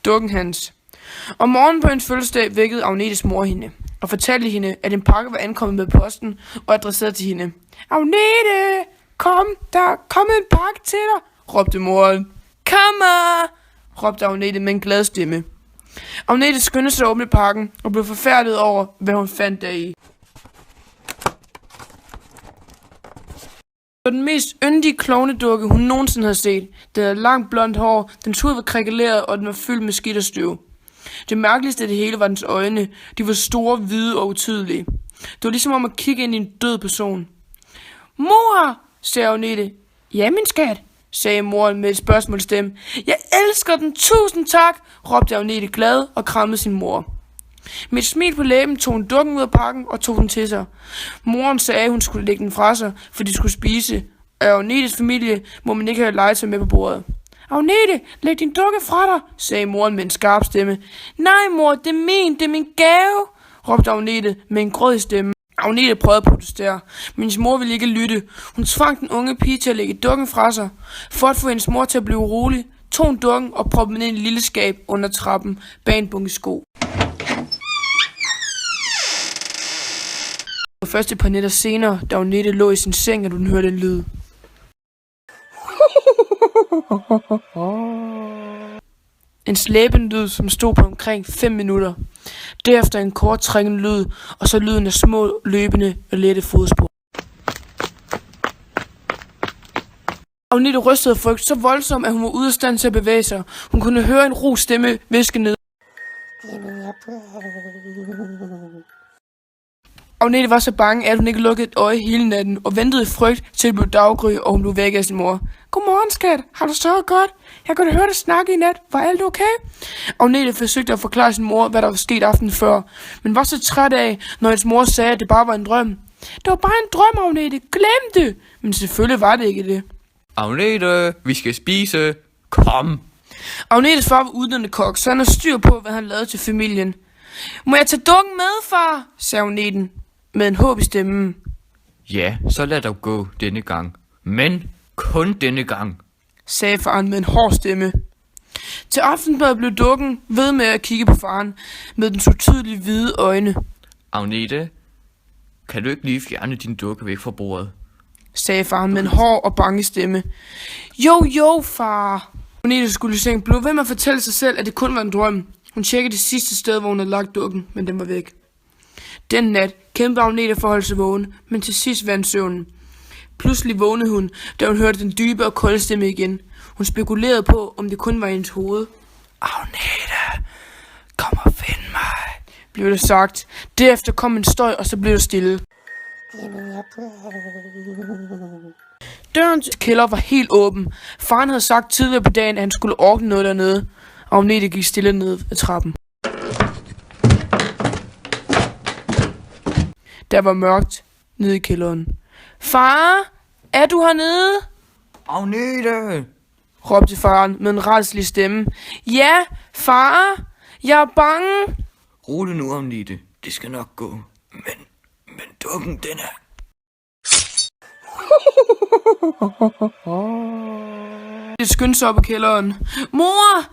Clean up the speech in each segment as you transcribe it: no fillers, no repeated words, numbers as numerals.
Dukken Hans. Om morgenen på hendes fødselsdag vækkede Agnetes mor hende og fortalte hende, at en pakke var ankommet med posten og adresseret til hende. Agnete, kom, der er kommet en pakke til dig, råbte moren. Kommer, råbte Agnete med en glad stemme. Agnete skyndte sig at åbne pakken og blev forfærdet over, hvad hun fandt deri. Det var den mest yndige klovnedukke, hun nogensinde havde set. Den havde langt blondt hår, dens hud var krækkeleret, og den var fyldt med skidt og støv. Det mærkeligste af det hele var dens øjne. De var store, hvide og utydelige. Det var ligesom om at kigge ind i en død person. Mor, sagde Agnete. Ja, min skat, sagde moren med et spørgsmålsstemme. Jeg elsker den, tusind tak, råbte Agnete glad og krammede sin mor. Med et smil på læben tog hun dukken ud af pakken og tog den til sig. Moren sagde, at hun skulle lægge den fra sig, for de skulle spise. Af Agnetes familie må man ikke have legetøj med på bordet. Agnete, læg din dukke fra dig, sagde moren med en skarp stemme. Nej, mor, det er min gave, råbte Agnete med en grådig stemme. Agnete prøvede at protestere, men hendes mor ville ikke lytte. Hun tvang den unge pige til at lægge dukken fra sig. For at få hendes mor til at blive urolig, tog hun dukken og proppede den ind i et lille skab under trappen bag en bunke sko. Og først et par nætter senere, da Agnete lå i sin seng, at hun hørte en lyd. En slæbende lyd, som stod på omkring 5 minutter. Derefter en kort trækkende lyd, og så lyden af små, løbende og lette fodspor. Agnete rystede af frygt så voldsomt, at hun var ude af stand til at bevæge sig. Hun kunne høre en ro stemme hviske ned. Agnete var så bange, at hun ikke lukkede et øje hele natten, og ventede i frygt til det blev daggry, og hun blev væk af sin mor. Godmorgen, skat. Har du sovet godt? Jeg kunne høre dig snakke i nat. Var alt okay? Agnete forsøgte at forklare sin mor, hvad der var sket aftenen før, men var så træt af, når hendes mor sagde, at det bare var en drøm. Det var bare en drøm, Agnete. Glem det! Men selvfølgelig var det ikke det. Agnete, vi skal spise. Kom! Agnetes far var uddannet kok, så han havde styr på, hvad han lavede til familien. Må jeg tage dukken med, far? Sagde Agnete med en håb i stemmen. Ja, så lad dig gå denne gang. Men kun denne gang, sagde faren med en hård stemme. Til aftensmad blev dukken ved med at kigge på faren med den utydelige hvide øjne. Agnete, kan du ikke lige fjerne din dukke væk fra bordet? Sagde faren med en hård og bange stemme. Jo, far. Agnete skulle i seng blev ved med at fortælle sig selv, at det kun var en drøm. Hun tjekkede det sidste sted, hvor hun havde lagt dukken, men den var væk. Den nat kæmpede Agnete for at holde sig vågen, men til sidst vandt søvnen. Pludselig vågnede hun, da hun hørte den dybe og kolde stemme igen. Hun spekulerede på, om det kun var i hendes hoved. Agnete, kom og find mig, blev det sagt. Derefter kom en støj, og så blev det stille. Døren til kælder var helt åben. Faren havde sagt tidligere på dagen, at han skulle ordne noget dernede. Agnete gik stille ned ad trappen. Der var mørkt nede i kælderen. Far, er du hernede? Agnete! Råbte faren med en rædselig stemme. Ja, far, jeg er bange. Rolig nu, Agnete. Det skal nok gå. Men dukken, den er... Det skyndte sig op i kælderen. Mor,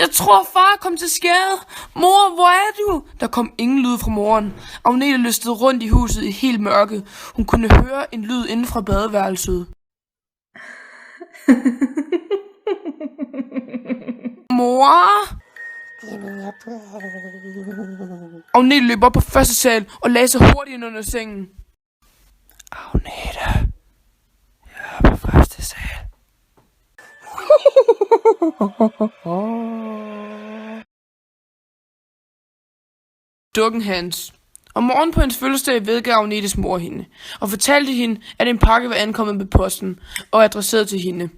jeg tror far kom til skade. Mor, hvor er du? Der kom ingen lyd fra moren. Agnete lystede rundt i huset i helt mørke. Hun kunne høre en lyd inden fra badeværelset. Mor? Agnete løb op på første sal og lagde sig hurtigt ind under sengen. Agnete, jeg er på første sal. Dukken Hans. Om morgenen på hendes fødselsdag vedgav Agnetes mor hende og fortalte hende, at en pakke var ankommet med posten og adresseret til hende.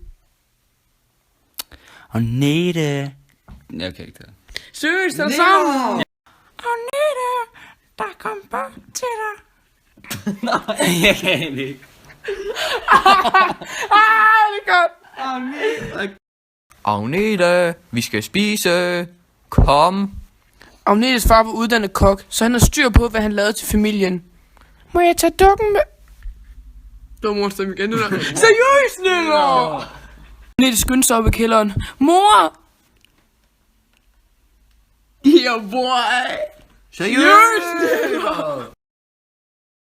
Agnete. Jeg kan ikke det. Seriøst, er det sammen? Agnete, der kom børn til dig. Nej, jeg kan ikke. Det er godt. Agnete, vi skal spise. Kom. Agnetes far var uddannet kok, så han havde styr på, hvad han lavede til familien. Må jeg tage dukken med? Det var morens stemme igen, det der. Seriøst, Nico! Agnete skyndte sig op i kælderen. Mor! Yeah, boy. Seriøst?